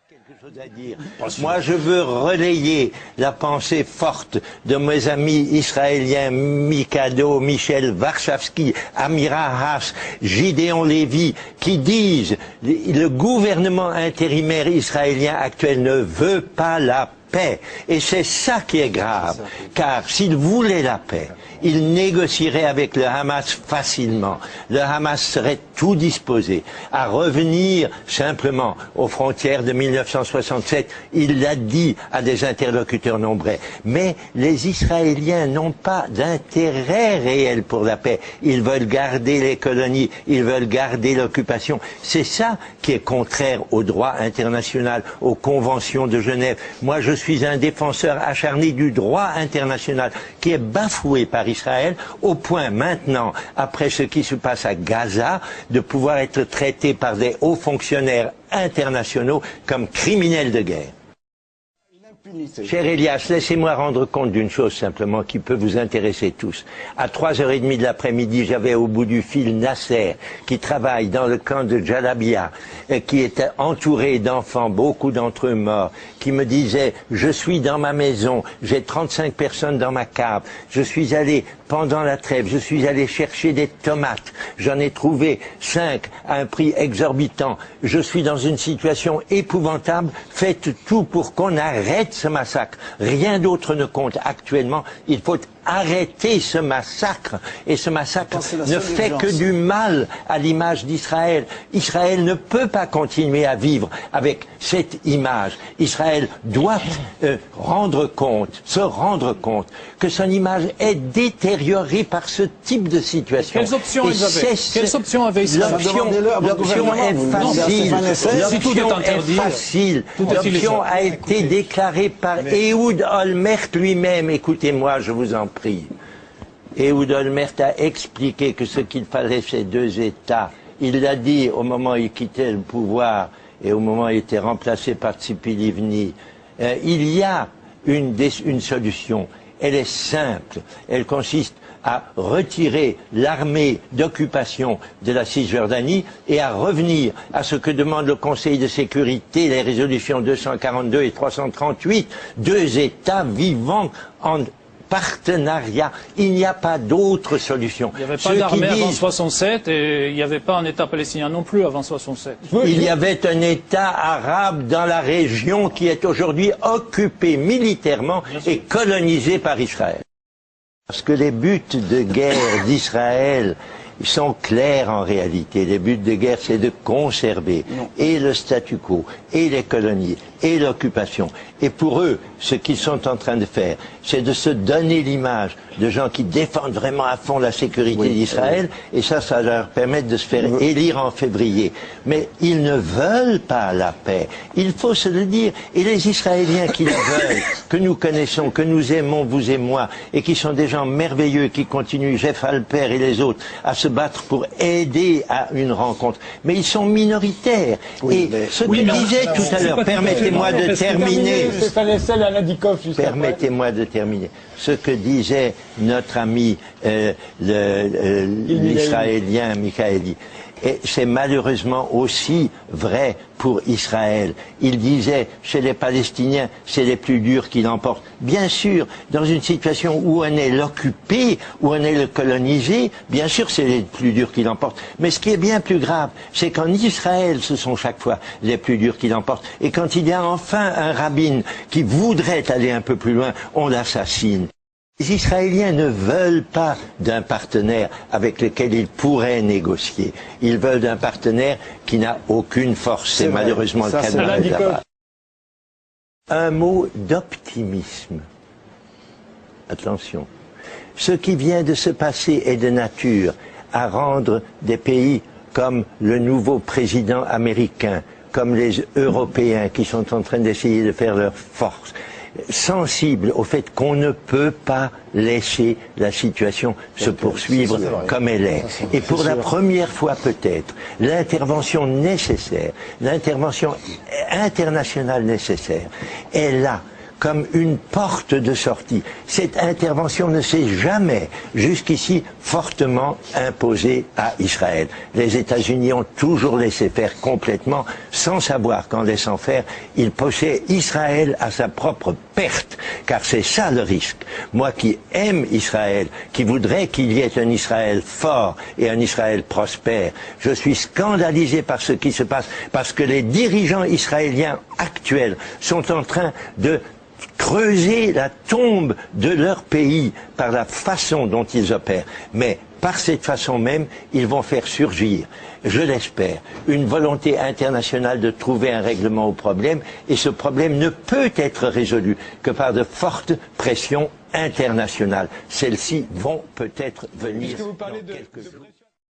Quelque chose à dire. Moi, je veux relayer la pensée forte de mes amis israéliens Mikado, Michel Warshawski, Amira Haas, Gideon Lévy, qui disent le gouvernement intérimaire israélien actuel ne veut pas la paix. Et c'est ça qui est grave, car s'il voulait la paix, il négocierait avec le Hamas facilement. Le Hamas serait tout disposé à revenir simplement aux frontières de 1967. Il l'a dit à des interlocuteurs nombreux. Mais les Israéliens n'ont pas d'intérêt réel pour la paix. Ils veulent garder les colonies, ils veulent garder l'occupation. C'est ça qui est contraire au droit international, aux conventions de Genève. Moi, je suis un défenseur acharné du droit international qui est bafoué par Israël, au point maintenant, après ce qui se passe à Gaza, de pouvoir être traité par des hauts fonctionnaires internationaux comme criminels de guerre. Cher Elias, laissez-moi rendre compte d'une chose simplement qui peut vous intéresser tous. À 3h30 de l'après-midi, j'avais au bout du fil Nasser, qui travaille dans le camp de Jalabia, et qui était entouré d'enfants, beaucoup d'entre eux morts, qui me disait, je suis dans ma maison, j'ai 35 personnes dans ma cave, je suis allé, pendant la trêve, je suis allé chercher des tomates, j'en ai trouvé 5 à un prix exorbitant, je suis dans une situation épouvantable, faites tout pour qu'on arrête ce massacre. Rien d'autre ne compte actuellement. Il faut arrêter ce massacre. Et ce massacre ne fait que du mal à l'image d'Israël. Israël ne peut pas continuer à vivre avec cette image. Israël doit se rendre compte que son image est détériorée par ce type de situation. Quelles options ils avaient? Quelles options avait Israël? L'option est facile. L'option a été déclarée par Ehud Olmert lui-même. Écoutez-moi, je vous en prie. Ehud Olmert a expliqué que ce qu'il fallait, c'est 2 États. Il l'a dit au moment où il quittait le pouvoir et au moment où il était remplacé par Tzipi Livni. Il y a une solution. Elle est simple. Elle consiste à retirer l'armée d'occupation de la Cisjordanie et à revenir à ce que demande le Conseil de sécurité, les résolutions 242 et 338, 2 États vivant en partenariat. Il n'y a pas d'autre solution. Il n'y avait pas d'armée avant 67 et il n'y avait pas un État palestinien non plus avant 67. Il y avait un État arabe dans la région qui est aujourd'hui occupé militairement et colonisé par Israël. Parce que les buts de guerre d'Israël sont clairs en réalité. Les buts de guerre, c'est de conserver et le statu quo, et les colonies, et l'occupation. Et pour eux, ce qu'ils sont en train de faire, c'est de se donner l'image de gens qui défendent vraiment à fond la sécurité d'Israël, et ça leur permet de se faire élire en février. Mais ils ne veulent pas la paix. Il faut se le dire. Et les Israéliens qui la veulent, que nous connaissons, que nous aimons, vous et moi, et qui sont des gens merveilleux, qui continuent, Jeff Alper et les autres, à se battre pour aider à une rencontre. Mais ils sont minoritaires. Et ce que disait tout à l'heure, permettez-moi de terminer. Permettez-moi de terminer. Ce que disait notre ami l'Israélien Michaeli, et c'est malheureusement aussi vrai pour Israël. Il disait, chez les Palestiniens, c'est les plus durs qui l'emportent. Bien sûr, dans une situation où on est l'occupé, où on est le colonisé, bien sûr c'est les plus durs qui l'emportent. Mais ce qui est bien plus grave, c'est qu'en Israël, ce sont chaque fois les plus durs qui l'emportent. Et quand il y a enfin un rabbin qui voudrait aller un peu plus loin, on l'assassine. Les Israéliens ne veulent pas d'un partenaire avec lequel ils pourraient négocier. Ils veulent d'un partenaire qui n'a aucune force. C'est malheureusement le cas de Reza. Un mot d'optimisme. Attention. Ce qui vient de se passer est de nature à rendre des pays comme le nouveau président américain, comme les Européens qui sont en train d'essayer de faire leur force, sensible au fait qu'on ne peut pas laisser la situation se poursuivre comme elle est. Et pour la première fois peut-être, l'intervention nécessaire, l'intervention internationale nécessaire est là comme une porte de sortie. Cette intervention ne s'est jamais, jusqu'ici, fortement imposée à Israël. Les États-Unis ont toujours laissé faire complètement, sans savoir qu'en laissant faire, ils poussaient Israël à sa propre perte, car c'est ça le risque. Moi qui aime Israël, qui voudrais qu'il y ait un Israël fort et un Israël prospère, je suis scandalisé par ce qui se passe, parce que les dirigeants israéliens actuels sont en train de creuser la tombe de leur pays par la façon dont ils opèrent. Mais par cette façon même, ils vont faire surgir, je l'espère, une volonté internationale de trouver un règlement au problème, et ce problème ne peut être résolu que par de fortes pressions internationales. Celles-ci vont peut-être venir dans quelques jours.